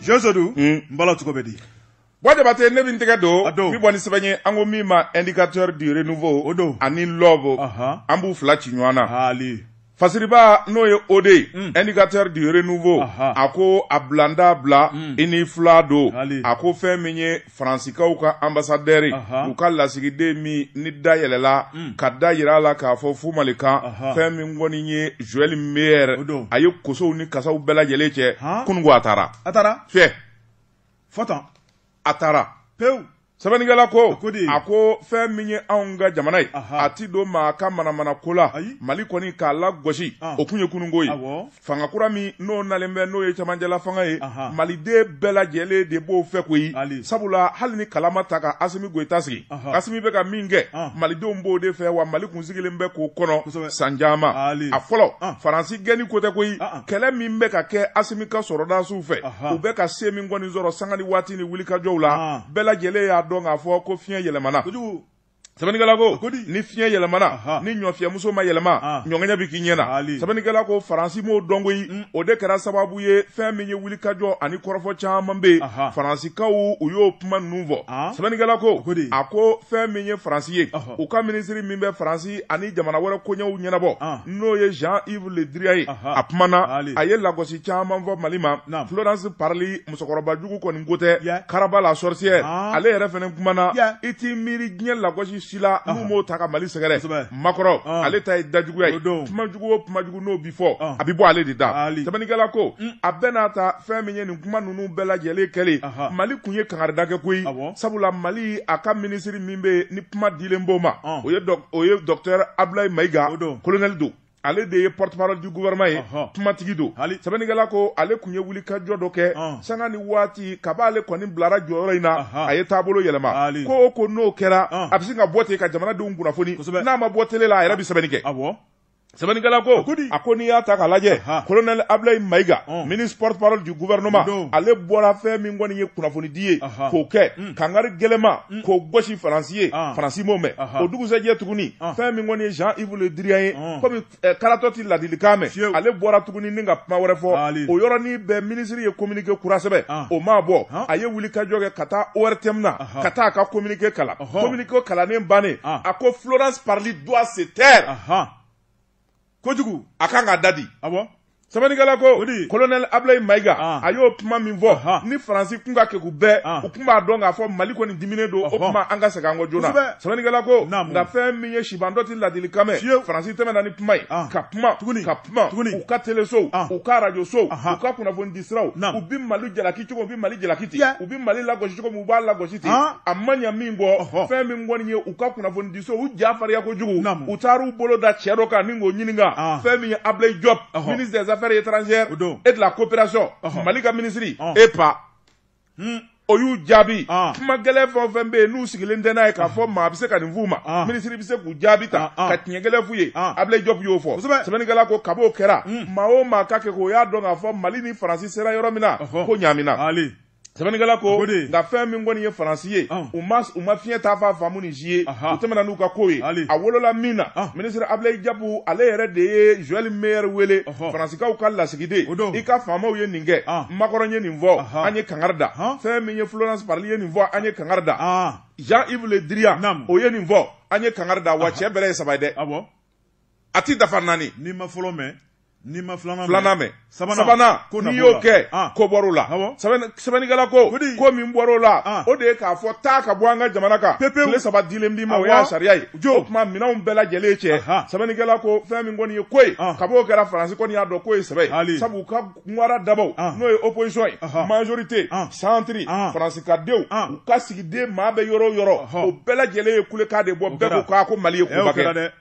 Josodou, mbala tuko bedi. Bois de bataille ne vinte do, mi boni sebanye ango mi ma indicateur du renouveau, ani love, ambu flachi nywana. Ali. Fasiriba no ye ode, indicateur du renouveau, ako ablanda bla, ini flado, ako fe menye Fransika ou ka ambassadeur, ou ka lasigide mi nida yelela, kada yirala ka fo fumalika, fe mingoni nye Joël Meyer, ayo koso ni kasa ou bela yeleche, kungu atara. Atara? Fie. Fotan. Atara. Peu. Sabanigala ko ako fe minye aunga jamanai ati do ma ka mana kola mali koni ka la goshi okunye kunungoyi fanga kurami no nalembe no ye chamanjala fanga ye mali de bela jele de bo fe koyi sabula hal ni kalama taka asimi goitasi asimi be ka minge mali de mbo de fe wa mali kunsigile mbe ko kono sanjama a folo faransi geni kote koyi kele mimbe ka ke asimi ka soroda su fe u be ka semi ngoni zoro sangani wati ni wilika jowla bela jele ya donc a fɔ ko fiɲɛ yɛlɛmana sabanikɛla ko ni fiɲɛ yɛlɛmana ni ɲɔfiyɛ muso ma yɛlɛma ɲɔgɔnya bi k'i ɲɛna sabanikɛla ko faransi m'o dɔn koyi o de kɛra sababu ye fɛn min ye wulikajɔ ani kɔrɔfɔ caman bɛ faransikaw u y'o kuma ninnu fɔ sabanikɛla ko a ko fɛn min ye faransi ye u ka minisiri min bɛ faransi ani jamana wɛrɛ koɲɛw ɲɛnabɔ n'o ye Jean-Yves Le Drian ye a kumana a ye lagosi caman fɔ Mali ma Florence Parly musokɔrɔba jugu kɔni ko tɛ Karaba la sorcière ale yɛrɛ fɛnɛ kumana i t'i miiri diɲɛ lagosi sila n'u ta ka Mali sɛgɛrɛ makɔrɔ ale ta ye dajuguya ye kumajugu o kumajugu n'o bi fɔ a bi bɔ ale de da sabanikɛla ko a bɛɛ n'a ta fɛn min ye nin kuma ninnu bɛɛ lajɛlen kɛlen Mali kun ye kangarida kɛ koyi sabula Mali a ka minisiri min bɛ ni kuma dilen b'o ma o ye docteur Ablaye Maïga colonel do ale de ye porte-parole du gouvernement ye kumatigi do sabanikɛla ko ale kun ye wulikajɔ dɔ kɛ sanga ni waati kaba ale kɔni bilara jɔyɔrɔ in na a ye taabolo yɛlɛma ko o ko n'o kɛra a bɛ se ka bɔ ten ka jamanadenw kunnafoni n'a ma bɔ télé la a yɛrɛ bɛ sɛbɛnni kɛ sabanikɛla ko a ko n'i y'a ta k'a lajɛ colonel Ablaye Maïga ministre porte-parole du gouvernement ale bɔra fɛn min kɔni ye kunnafonidi ye k'o kɛ kangari gɛlɛma k'o gosi faransi ye faransi m'o mɛn o dugusɛjɛ tuguni fɛn min kɔni ye Jean-Yves Le Drian ye komi karatɔ ti ladilikan mɛn ale bɔra tuguni ni ka kuma wɛrɛ fɔ o yɔrɔnin bɛɛ minisiri ye communiqué kura sɛbɛn o m'a bɔ a ye wulikajɔ kɛ ka taa ORTM na ka taa a ka communiqué kalan communiqué kalannen bannen a ko Florence Parly doit se taire kojugu a kan ka dadi sabanikɛla ko colonel Ablaye Maïga a y'o kuma min fɔ ni faransi kun ka kɛku bɛɛ u kun b'a dɔn k'a fɔ Mali kɔni diminen don o kuma an ka segin an kɔ joona sabanikɛla ko nka fɛn min ye sibandɔ ti ladilikan mɛn faransi tɛmɛna ni kuma ye ka kuma u ka telesow u ka arajosow u ka kunnafoni di siraw u bi Mali jalaki cogo u bi Mali jalaki ten u bi Mali lagosi cogo u b'a lagosi ten a ma ɲɛ min bɔ fɛn min kɔni ye u ka kunnafoni di so u ja farinya kojugu u taar'u bolo da cɛ dɔ kan ni k'o ɲininka fɛn min ye Ablaye Diop ministre des affaires étrangères et de la coopération Mali ka ministre EPA o y'u jaabi kuma gɛlɛn fɛn o fɛn bɛ yen n'u sigilen tɛ n'a ye k'a fɔ maa bɛ se ka nin f'u ma minisiri bɛ se k'u jaabi ta ka tiɲɛ gɛlɛn f'u ye Ablaye Diop y'o fɔ sɛbɛnnikɛla ko kab'o kɛra maa o maa ka kɛ k'o y'a dɔn k'a fɔ Mali ni faransi sera yɔrɔ min na ko ɲaamina sɛbɛnnikɛla ko nka fɛn min kɔni ye faransi ye u ma fiɲɛ ta f'a faamu ni si ye u tɛmɛna n'u ka ko ye a wolola min na minisiri Ablaye Diop ale yɛrɛ de ye Joël Meyer wele faransikaw ka lasigiden i ka faamaw ye nin kɛ Macron ye nin fɔ an ye kangari da fɛn min ye Florence Parly ye nin fɔ an ye kangari da Jean-Yves Le Drian o ye nin fɔ an ye kangari da wa cɛ bɛrɛ ye saba ye dɛ a ti dafa naani n'i ma fɔlɔ mɛn ni ma filanan mɛn sabanan n'i y'o kɛ ko bɔr'o la sɛbɛnnikɛla ko min bɔr'o la o de ye k'a fɔ taa ka bɔ an ka jamana kan tile 3 dilen b'i ma o y'a sariya ye o tuma minɛnw bɛɛ lajɛlen cɛ sɛbɛnnikɛla ko fɛn min kɔni ye ko ye kab'o kɛra faransi kɔni y'a dɔn ko ye sɛbɛ ye sabu u ka ŋwara dabaw n'o ye opposition ye majorité centre faransikadenw u ka sigiden maa bɛ yɔrɔ o yɔrɔ o bɛɛ lajɛlen ye kulekan de bɔ bɛɛ ko k'a ko Mali ye koba kɛ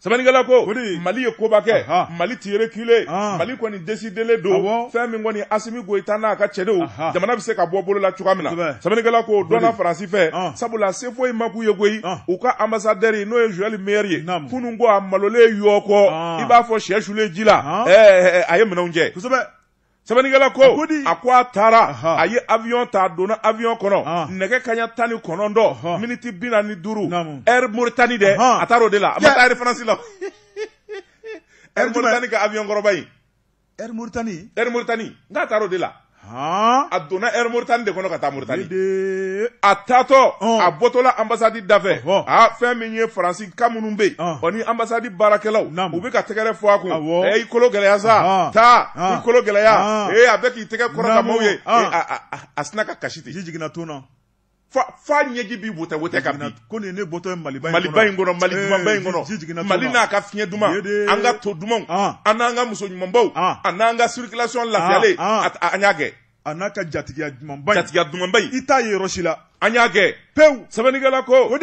sɛbɛnnikɛla ko Mali ye koba kɛ Mali ti reculer Mali kɔni décidé don fɛn min kɔni Assimi Goïta n'a ka cɛdenw jamana bɛ se ka bɔ bolo la cogoya min na sɛbɛnnikɛla ko dɔnna faransi fɛ sabula se foyi ma k'u ye koyi u ka ambassadeur n'o ye Joël Meyer ye kunun ko a malolen yɔ kɔ i b'a fɔ sɛ sulen ji la a ye minɛnw jɛ sɛbɛnnikɛla ko a ko a taara a ye avion ta a donna avion kɔnɔ nɛgɛ kaɲa 19 miniti 45 Air Mauritanie dɛ a taara o de la a ma taa Air France la Air Mauritanie ka avion kɔrɔba in Air Mauritanie n k'a taara o de la a donna air Mauritanie de kɔnɔ ka taa Mauritanie a taatɔ a bɔtɔla ambassade dafɛ fɛn min ye Faransi ka minnu bɛ yen o ni ambassade baarakɛlaw u bɛ ka tɛgɛrɛ fɔ a kun i kolo gɛlɛya sa taa i kolo gɛlɛya a bɛ k'i tɛgɛ kɔrɔta maaw ye a sina ka kasi ten. ji jiginna tun na. fa ɲɛji bi wote ka bi ko nin ne bɔtɔ ye Maliba in kɔnɔ Mali dumanba in kɔnɔ Mali n'a ka fiɲɛ duman an ka to dumanw an n'an ka muso ɲumanbaw a n'an ka circulation lafiyalen an y'a kɛ a n'a ka jatigiya dumanba in i t'a ye yɔrɔ si la an y'a kɛ pewu sɛbɛnnikɛla ko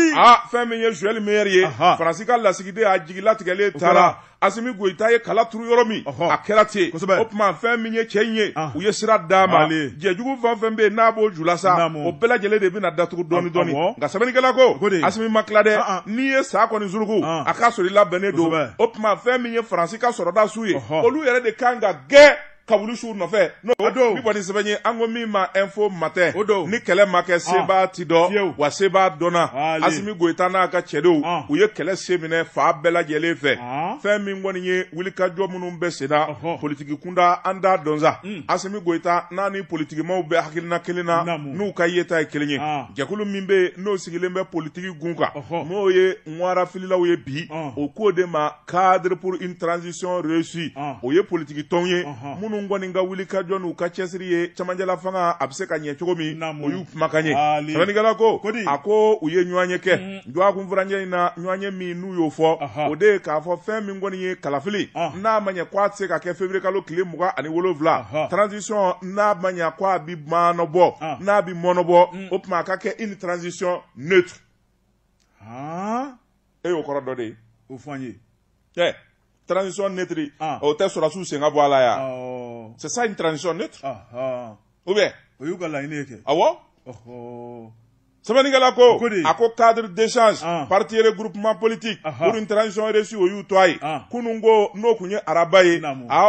fɛn min ye Joël Meyer ye Faransi ka lasigiden a jigilatigɛlen taara Asimi Goïta ye kala turu yɔrɔ min a kɛra ten o tuma fɛn min ye cɛ in ye u ye sira d'a ma jɛjugu fɛn fɛn bɛ yen n'a b'o ju la sa o bɛɛ lajɛlen de bɛna datugu dɔɔni dɔɔni nka sɛbɛnnikɛla ko Asimi ma tila dɛ n'i ye sa kɔni suruku a ka sɔrɔ i labɛnnen don o tuma fɛn min ye Faransi ka sɔrɔda su ye olu yɛrɛ de kan ka gɛn ka wuli su nɔfɛ n'o don ni kɔni sɛbɛn ye an ko min ma info matin ni kɛlɛ ma kɛ seba ti dɔn wa seba dɔnna Asimi Goïta n'a ka cɛdenw u ye kɛlɛ se minɛ fa bɛɛ lajɛlen fɛ fɛn min kɔni ye wulikajɔ minnu bɛ sen na politiki kunda an t'a dɔn sa Asimi Goïta n'a ni politikimaw bɛ hakilina kelen na n'u ka yeta ye kelen ye jɛkulu min bɛ yen n'o sigilen bɛ politiki gun kan n'o ye ŋwara fililaw ye bi o k'o de ma cadre pour une transition réussie o ye politiki tɔnw ye minnu kɔni ka wuli ka jɔ n'u ka cɛsiri ye cɛmancɛla fanga a bɛ se ka ɲɛ cogo min o y'u kumakan ye sɛbɛnnikɛla ko a ko u ye ɲɔgɔn ye kɛ jɔ kunfuranjɛ in na ɲɔgɔn ye min n'u y'o fɔ o de ye k'a fɔ fɛn min kɔni ye kalafili n'a ma ɲɛ k'a tɛ se ka kɛ février kalo tile 27 transition n'a ma ɲɛ k'a bi mɔnɔbɔ n'a bi mɔnɔbɔ o tuma a ka kɛ une transition neutre e y'o kɔrɔ dɔ de ye o fɔ an ye transition neutre o tɛ sɔrɔsiw sen ka bɔ a la yan c'est ça une transition neutre ou bien o y'u ka laɲini ye kɛ awɔ sɛbɛnnikɛla ko a ko cadre d'échange parti regroupement politique pour une transition réussie o y'u to a ye kunun ko n'o kun ye araba ye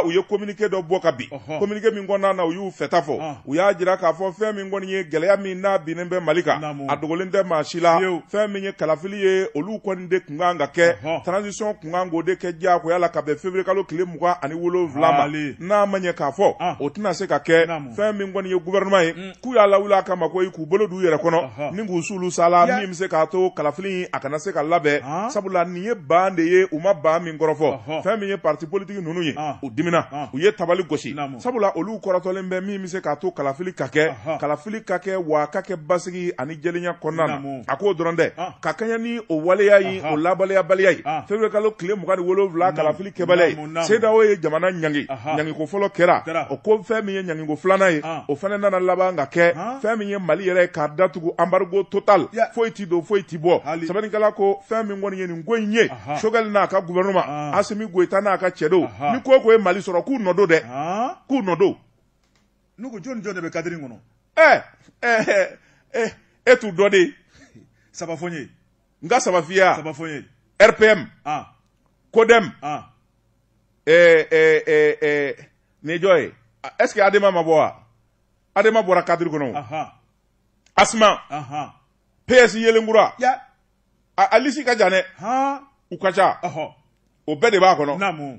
u ye communiqué dɔ bɔ ka bin communiqué min kɔnɔna na u y'u fɛta fɔ u y'a jira k'a fɔ fɛn min kɔni ye gɛlɛya min n'a binnen bɛ Mali kan a dogolen tɛ maa si la fɛn min ye kalafili ye olu kɔni de kun kan ka kɛ transition kun kan k'o de kɛ diyagoya la ka bɛn février kalo tile 27 ma n'a ma ɲɛ k'a fɔ o tɛna se ka kɛ fɛn min kɔni ye gouvernement ye k'u y'a lawuli a kama ko k'u bolo d'u yɛrɛ kɔnɔ k'u sulu sala min bɛ se k'a to kalafili a kana se ka labɛn sabula nin ye ban de ye u ma ban min kɔrɔfɔ fɛn min ye parti politique ninnu ye u dimina u ye tabali gosi sabula olu kɔrɔtɔlen bɛ min bɛ se k'a to kalafili ka kɛ wa a ka kɛ basigi ani jɛlenya kɔnɔna na a k'o dɔrɔn dɛ ka kɛɲɛ ni o waleya ye o labaleyabaliya ye février kalo tile 27 kalafili kɛbaliya ye CEDEAO ye jamana ɲangiko fɔlɔ kɛra o ko fɛn min ye ɲangiko filanan ye o fana nana laban ka kɛ fɛn min ye Mali yɛrɛ k'a datugu embargo total foyi ti don foyi ti bɔ sɛbɛnnikɛla ko fɛn min kɔni ye nin ko in ye Choguel n'a ka gouvernement Asimi Goïta n'a ka cɛdenw ni ko ye Mali sɔrɔ k'u nɔ don dɛ k'u nɔ don n'u ko jɔn de bɛ cadre kɔnɔ e t'u dɔ de saba fɔ n ye n ka saba f'i ye saba fɔ n ye RPM CODEM ni jɔ ye est-ce que Adema ma bɔ wa Adema bɔra cadre kɔnɔ Asma PS Yelenkura Alisi ka jan dɛ u ka ca o bɛɛ de b'a kɔnɔ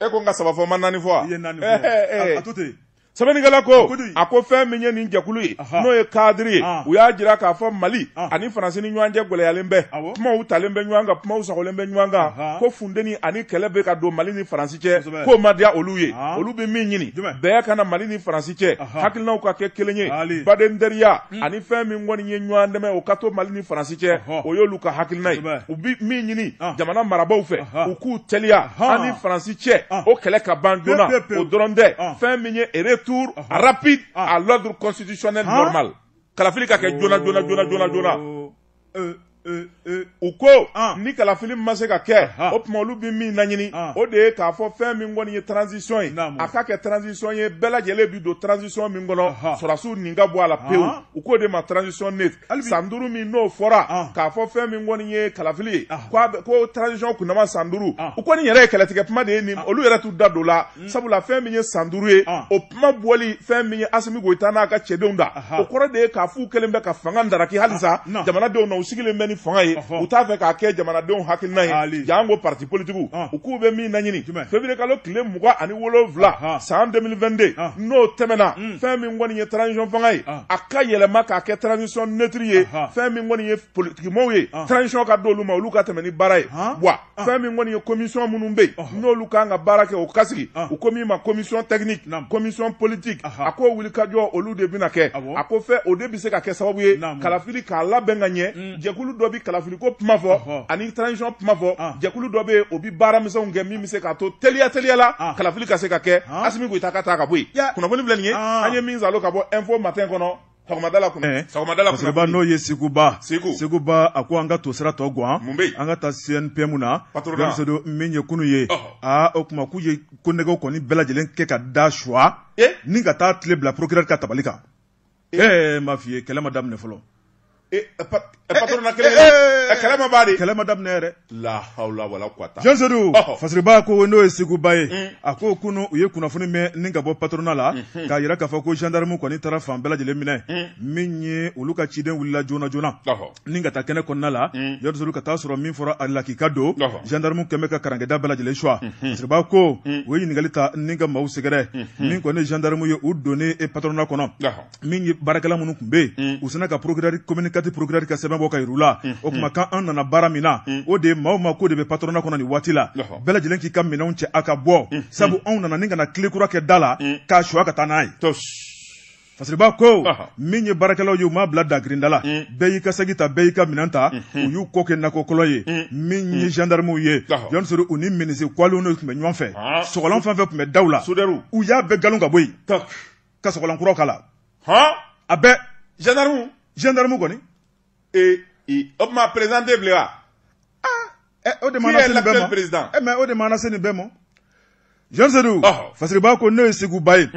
e ko n ka saba fɔ ma naani fɔ i ye naani fɔ a to ten sɛbɛnnikɛla ko a ko fɛn min ye nin jɛkulu ye n'o ye cadre ye u y'a jira k'a fɔ Mali ani Faransi ni ɲɔgɔn cɛ gwɛlɛyalen bɛ kumaw talen bɛ ɲɔgɔn kan kumaw sagolen bɛ ɲɔgɔn kan ko funteni ani kɛlɛ bɛ ka don Mali ni Faransi cɛ k'o ma diya olu ye olu bɛ min ɲini bɛɛ kana Mali ni Faransi cɛ hakilinaw ka kɛ kelen ye badenteriya ani fɛn min kɔni ye ɲɔgɔn dɛmɛ o ka to Mali ni Faransi cɛ o y'olu ka hakilina ye u bɛ min ɲini jamana marabaw fɛ u k'u teliya ani Faransi cɛ o kɛlɛ ka ban joona o dɔrɔn tɛ fɛn min ye retour rapide à l'ordre constitutionnel normal kalafili ka kɛ joona u ko ni kalafili ma se ka kɛ o tuma olu bɛ min laɲini o de ye k'a fɔ fɛn min kɔni ye transition ye a ka kɛ transition ye bɛɛ lajɛlen bi don transition min kɔnɔ sɔrɔsiw nin ka bɔ a la pewu u k'o de ma transition neutre san 5 min n'o fɔra k'a fɔ fɛn min kɔni ye kalafili ye ko transition kunnama san 5 u kɔni yɛrɛ ye kɛlɛtigɛ kuma de ye nin olu yɛrɛ t'u da don la sabula fɛn min ye san 5 ye o kuma bɔli fɛn min ye Asimi Goïta n'a ka cɛdenw da o kɔrɔ de ye k'a f'u kelen bɛ ka fanga ndaraki halisa jamanadenw na u sigilen bɛ ni ni fanga ye u t'a fɛ k'a kɛ jamanadenw hakilina ye jango parti politique u k'u bɛ min laɲini février kalo tile 27 san 2022 n'o tɛmɛna fɛn min kɔni ye transition fanga ye a ka yɛlɛma k'a kɛ transition neutre ye fɛn min kɔni ye politikimɔgɔw ye transition ka d'olu ma olu ka tɛmɛ ni baara ye wa fɛn min kɔni ye commission minnu bɛ yen n'olu kan ka baara kɛ o ka sigi u ko min ma commission technique commission politique a ko wuli ka jɔ olu de bɛna kɛ a ko fɛ o de bɛ se ka kɛ sababu ye kalafili k'a labɛn ka ɲɛ jɛkulu dɔ bɛ kalafili ko kuma fɔ ani transition kuma fɔ jɛkulu dɔ bɛ yen o bɛ baara misɛnw kɛ min bɛ se k'a to teliya la kalafili ka se ka kɛ Asimi Goyita ka taa ka bɔ yen kunnafoni filɛ nin ye an ye min salo ka bɔ info matin kɔnɔ sɔgɔmadala kunna n'o ye Seguba a ko an ka to sira tɔ guwan an ka taa CNPM na don min ye kunu ye o kuma k'u ye ko nɛgɛw kɔni bɛɛ lajɛlen kɛ ka da suwa ni ka taa tile bila procureur ka tabali kan m'a f'i ye kɛlɛ ma daminɛ fɔlɔ patron kɛlɛ ma b'a de kɛlɛ ma daminɛ yɛrɛ la hawla wala quwwata Jansedu Fasiriba ko n'o ye Seguba ye a ko kunu u ye kunnafoni mɛn ni ka bɔ patronat la k'a yira k'a fɔ ko gendarme kɔni taara fan bɛɛ lajɛlen minɛ min ye olu ka ciden wulila joona ni ka taa kɛnɛ kɔnɔna la Jansedu ka taa sɔrɔ min fɔra a la k'i ka don gendarme kɛmɛ ka karankɛda bɛɛ lajɛlen suwa Fasiriba ko u ye ɲininkali ta ni ka maaw sɛgɛrɛ min kɔni gendarme ye u donnen patronat kɔnɔ min ye baarakɛla minnu tun bɛ yen u sina ka communicatif procureur ka sɛbɛn bɔ ka yir'u la o kuma kan an nana baara min na o de ye maaw ma ko de bɛ patronat kɔnɔ nin waati la bɛɛ lajɛlen k'i ka minɛnw cɛ a ka bɔ sabu anw nana ni ka na tile kura kɛ da la k'a suwa ka taa n'a ye Fasiriba ko min ye baarakɛlaw ye u m'a bila dagirinda la bɛɛ y'i ka sagi ta bɛɛ y'i ka minɛn ta u y'u ko kɛ nakɔkɔlɔ ye min ye gendarmew ye Jansedu u ni ministre kwaliw n'u tun bɛ ɲɔgɔn fɛ sɔgɔlan fɛn fɛn tun bɛ daw la u y'a bɛɛ galon ka bɔ yen ka sɔgɔlan kuraw k'a la a bɛɛ gendarme kɔni o tuma président de bilen wa o de mana se nin bɛɛ ma mais o de mana se nin bɛɛ ma Jansedu Fasiriba ko n'o ye Seguba ye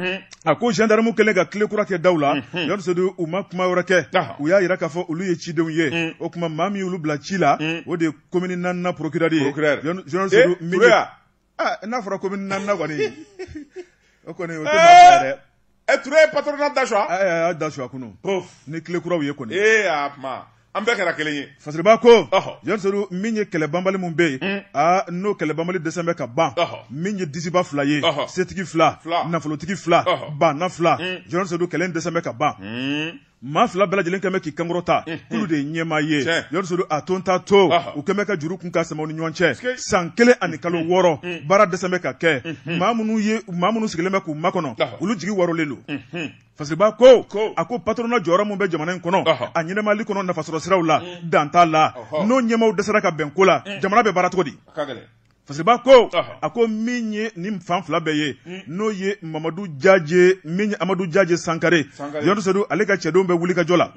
a ko gendarme kɛlen ka tile kura kɛ daw la Jansedu u ma kuma wɛrɛ kɛ u y'a yira k'a fɔ olu ye cidenw ye o kuma maa min y'olu bila ci la o de ye commune 4nan procureur ye Jansedu min ye n'a fɔra commune 4nan kɔni o kɔni o tɛ maa fila dɛ Touré ye patronat da suwa a y'a da suwa kunu ni tile kuraw ye kɔni a kuma an bɛɛ kɛra kelen ye Fasiriba ko Jansedu min ye kɛlɛ banbali min bɛ yen n'o kɛlɛ banbali dɛsɛ bɛ ka ban min ye disiba 2 ye setigi 2 nafolotigi 2 banna 2 Jansedu kɛlɛ in dɛsɛ bɛ ka ban maa 2 bɛɛ lajɛlen kɛmɛ k'i kankɔrɔ ta k'olu de ye ɲɛmaa ye Jansedu a to n ta to u kɛmɛ ka juru kun ka sɛmɛ u ni ɲɔgɔn cɛ san 1 ani kalo 6 baara dɛsɛ bɛ ka kɛ maa minnu sigilen bɛ k'u makɔnɔ olu jigi warolen don Fasiriba ko a ko patronat jɔyɔrɔ min bɛ jamana in kɔnɔ a ɲɛnɛmali kɔnɔ nafasɔrɔ siraw la dan t'a la n'o ɲɛmaaw dɛsɛra ka bɛn ko la jamana bɛ baara cogo di Fasiriba ko a ko min ye nin fan 2 bɛɛ ye n'o ye Mamadu Jaje min ye Amadu Jaje Sankare Jansedu ale ka cɛdenw bɛ wuli ka jɔ la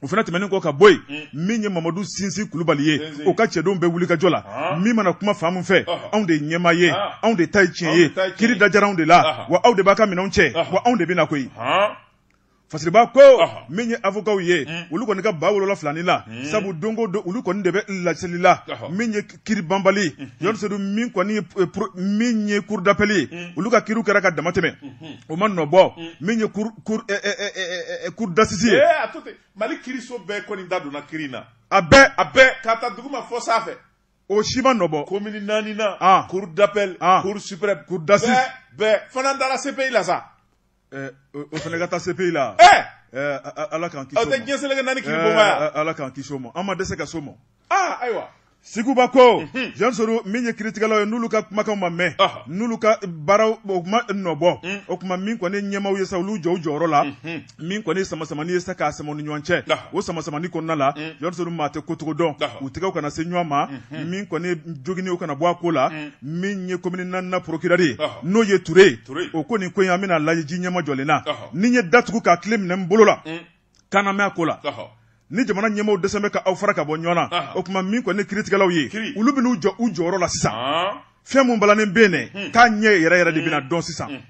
o fana tɛmɛnen kɔ ka bɔ yen min ye Mamadu Sinsi Kulubali ye o ka cɛdenw bɛ wuli ka jɔ la min mana kuma fan min fɛ anw de ye ɲɛmaa ye anw de ta ye tiɲɛ ye kiri dajara anw de la wa aw de b'a ka minɛnw cɛ wa anw de bɛna koyi Fasiriba ko min ye avocat ye olu kɔni ka 7,000 la sabu dongo don olu kɔni de bɛ laseli la min ye kiri banbali Jansedu min kɔni min ye cour d'appel ye olu ka kiriw kɛra ka dama tɛmɛ o ma nɔbɔ min ye cour d'assises ye Mali kiriso bɛɛ kɔni da donna kiri na a bɛɛ ka taa dugu ma fɔ sanfɛ o si ma nɔbɔ commune 4 nan cour d'appel cour suprême cour d'assises bɛɛ fana dara CPI la sa o fana ka taa CPI la ala k'an kisi o ma. aw tɛ diɲɛ seleke naani kiri bɔ ma yan. ala k'an kisi o ma an ma dɛsɛ ka so ma. ayiwa. Seguba ko Jansedu min ye kiritigɛlaw ye n'olu ka kumakanw ma mɛn n'olu ka baaraw o kuma nɔbɔ o kuma min kɔni ɲɛmaaw ye sa olu jɔ u jɔyɔrɔ la min kɔni samasamani ye sa k'a sama u ni ɲɔgɔn cɛ o samasamani kɔnɔna la Jansedu maa tɛ kocogo dɔn u tɛgɛw kana se ɲɔgɔn ma min kɔni joginnenw kana bɔ a ko la min ye commune 4nan procureur ye n'o ye Touré o ko nin ko in an bɛna lajɛ ji ɲɛma jɔlen na ni n ye datugu k'a tile minɛ n bolo la kan na mɛn a ko la. Ni jamana ɲɛmaaw dɛsɛ bɛ ka aw fara ka bɔ ɲɔgɔn na o kuma min kɔni kiritigɛlaw ye olu bɛn'u jɔ u jɔyɔrɔ la sisan fɛn mun balannen bɛ yen dɛ k'a ɲɛ yɛrɛ yɛrɛ de bɛna dɔn sisan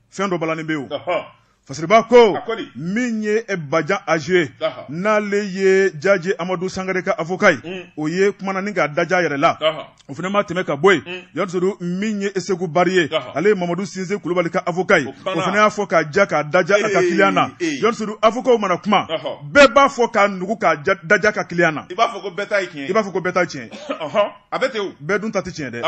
fɛn dɔ balannen bɛ yen o Fasiriba ko min ye Bajan Aje n'ale ye Jaji Amadou Sangare ka avocat o ye kumana ni ka daja yɛrɛ la o fana ma tɛmɛ ka bɔ yen Yansuru min ye Esegu Bari ye ale ye Mamadou Sinze Kulubali ka avocat ye o fana y'a fɔ ka ja ka daja a ka client na Yansuru avocat mana kuma bɛɛ b'a fɔ ka nugu ka daja ka client na i b'a fɔ ko bɛɛ ta ye tiɲɛ i b'a fɔ ko bɛɛ ta ye tiɲɛ a bɛ ten o bɛɛ dun ta tɛ tiɲɛ dɛ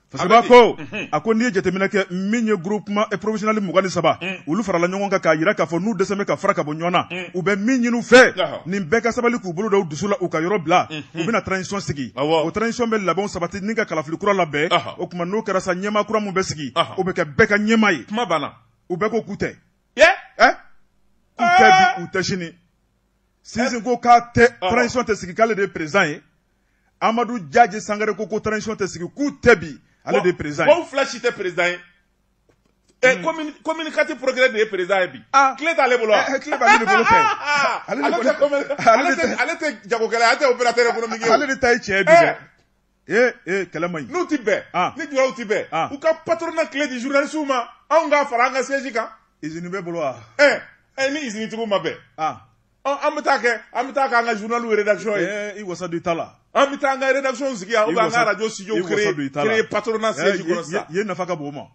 Fasiriba ko a ko n'i ye jateminɛ kɛ min ye groupement professionnel 23 olu farala ɲɔgɔn kan k'a yira k'a fɔ n'u dɛsɛ bɛ ka fara ka bɔ ɲɔgɔn na u bɛ min ɲini u fɛ nin bɛɛ ka sabali k'u bolo da u dusu la u ka yɔrɔ bila u bɛna transition sigi o transition bɛ labɛnw sabati ni ka kalafili kura labɛn o tuma n'o kɛra sa ɲɛmaa kura min bɛ sigi o bɛ kɛ bɛɛ ka ɲɛmaa ye kuma banna u bɛɛ ko k'u tɛ k'u tɛ bi u tɛ sini Sinsin ko k'a tɛ transition tɛ sigi k'ale de ye président ye Amadou Jaji Sangare ko transition tɛ sigi k'u tɛ bi ale de président ye. Bon flash était président ye. Communicatif progrès de ye président ye bi. Clé t'ale bolo wa? Clé b'ale de bolo kɛ. Ale tɛ jagokɛla ale tɛ opérateur économique ye. Ale de ta ye tiɲɛ bi dɛ. Kɛlɛ man ɲi. N'u ti bɛn. Ni julaw ti bɛn. U ka patronat clé di journalistes ma. Anw k'a fara an ka siège kan. Usine bɛ bolo wa? Ni usine tigiw ma bɛn. An bɛ taa kɛ an ka journal rédaction ye. I wasa don ta la. An bɛ taa an ka rédaction sigi yan ou bien an ka radio studio créer patronat siège kɔnɔ sisan. Ye nafa ka bon o ma.